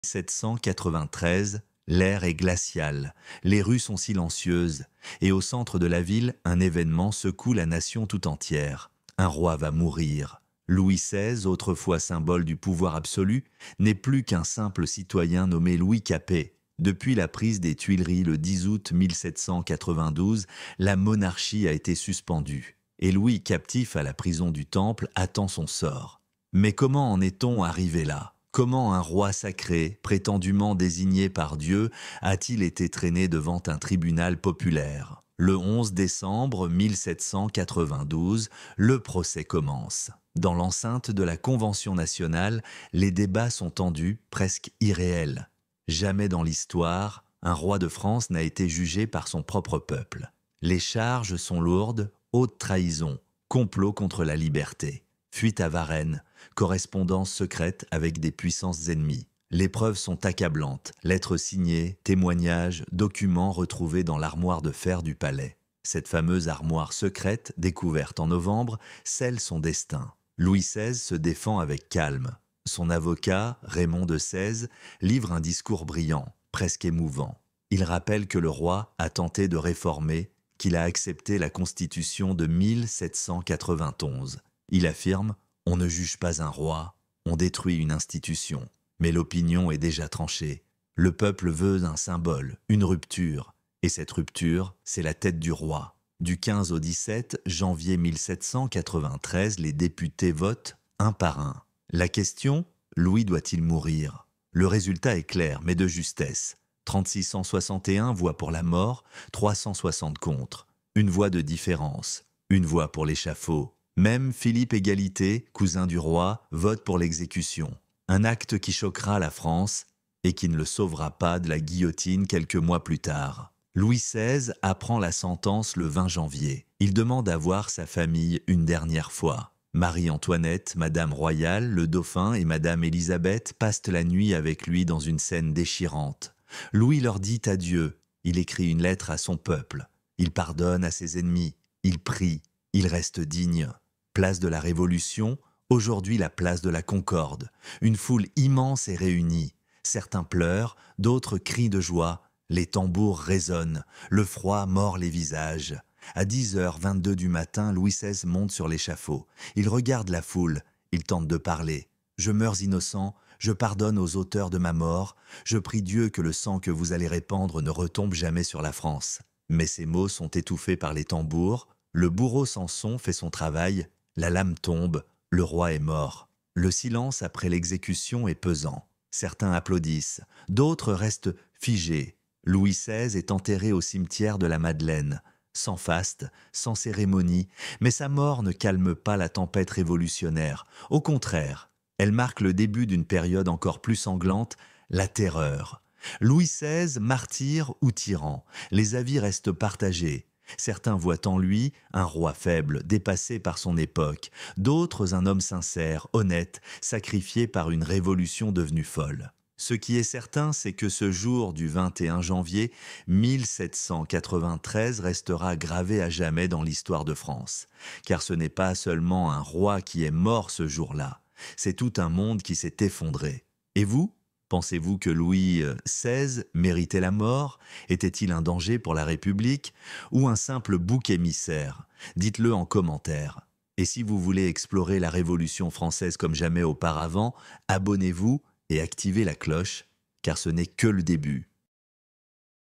1793, l'air est glacial, les rues sont silencieuses, et au centre de la ville, un événement secoue la nation tout entière. Un roi va mourir. Louis XVI, autrefois symbole du pouvoir absolu, n'est plus qu'un simple citoyen nommé Louis Capet. Depuis la prise des Tuileries le 10 août 1792, la monarchie a été suspendue, et Louis, captif à la prison du Temple, attend son sort. Mais comment en est-on arrivé là ? Comment un roi sacré, prétendument désigné par Dieu, a-t-il été traîné devant un tribunal populaire ? Le 11 décembre 1792, le procès commence. Dans l'enceinte de la Convention nationale, les débats sont tendus, presque irréels. Jamais dans l'histoire, un roi de France n'a été jugé par son propre peuple. Les charges sont lourdes, haute trahison, complot contre la liberté. Fuite à Varennes, correspondance secrète avec des puissances ennemies. Les preuves sont accablantes, lettres signées, témoignages, documents retrouvés dans l'armoire de fer du palais. Cette fameuse armoire secrète, découverte en novembre, scelle son destin. Louis XVI se défend avec calme. Son avocat, Raymond de Sèze, livre un discours brillant, presque émouvant. Il rappelle que le roi a tenté de réformer, qu'il a accepté la Constitution de 1791. Il affirme « On ne juge pas un roi, on détruit une institution ». Mais l'opinion est déjà tranchée. Le peuple veut un symbole, une rupture. Et cette rupture, c'est la tête du roi. Du 15 au 17 janvier 1793, les députés votent un par un. La question, Louis doit-il mourir? Le résultat est clair, mais de justesse. 3661 voix pour la mort, 360 contre. Une voix de différence, une voix pour l'échafaud. Même Philippe Égalité, cousin du roi, vote pour l'exécution. Un acte qui choquera la France et qui ne le sauvera pas de la guillotine quelques mois plus tard. Louis XVI apprend la sentence le 20 janvier. Il demande à voir sa famille une dernière fois. Marie-Antoinette, Madame Royale, le dauphin et Madame Élisabeth passent la nuit avec lui dans une scène déchirante. Louis leur dit adieu. Il écrit une lettre à son peuple. Il pardonne à ses ennemis. Il prie. Il reste digne. Place de la Révolution, aujourd'hui la place de la Concorde. Une foule immense est réunie. Certains pleurent, d'autres crient de joie. Les tambours résonnent, le froid mord les visages. À 10h22 du matin, Louis XVI monte sur l'échafaud. Il regarde la foule, il tente de parler. « Je meurs innocent, je pardonne aux auteurs de ma mort. Je prie Dieu que le sang que vous allez répandre ne retombe jamais sur la France. » Mais ces mots sont étouffés par les tambours. Le bourreau Samson fait son travail. La lame tombe, le roi est mort. Le silence après l'exécution est pesant. Certains applaudissent, d'autres restent figés. Louis XVI est enterré au cimetière de la Madeleine, sans faste, sans cérémonie, mais sa mort ne calme pas la tempête révolutionnaire. Au contraire, elle marque le début d'une période encore plus sanglante, la terreur. Louis XVI, martyr ou tyran, les avis restent partagés. Certains voient en lui un roi faible, dépassé par son époque, d'autres un homme sincère, honnête, sacrifié par une révolution devenue folle. Ce qui est certain, c'est que ce jour du 21 janvier 1793 restera gravé à jamais dans l'histoire de France. Car ce n'est pas seulement un roi qui est mort ce jour-là, c'est tout un monde qui s'est effondré. Et vous ? Pensez-vous que Louis XVI méritait la mort? Était-il un danger pour la République? Ou un simple bouc émissaire? Dites-le en commentaire. Et si vous voulez explorer la Révolution française comme jamais auparavant, abonnez-vous et activez la cloche, car ce n'est que le début.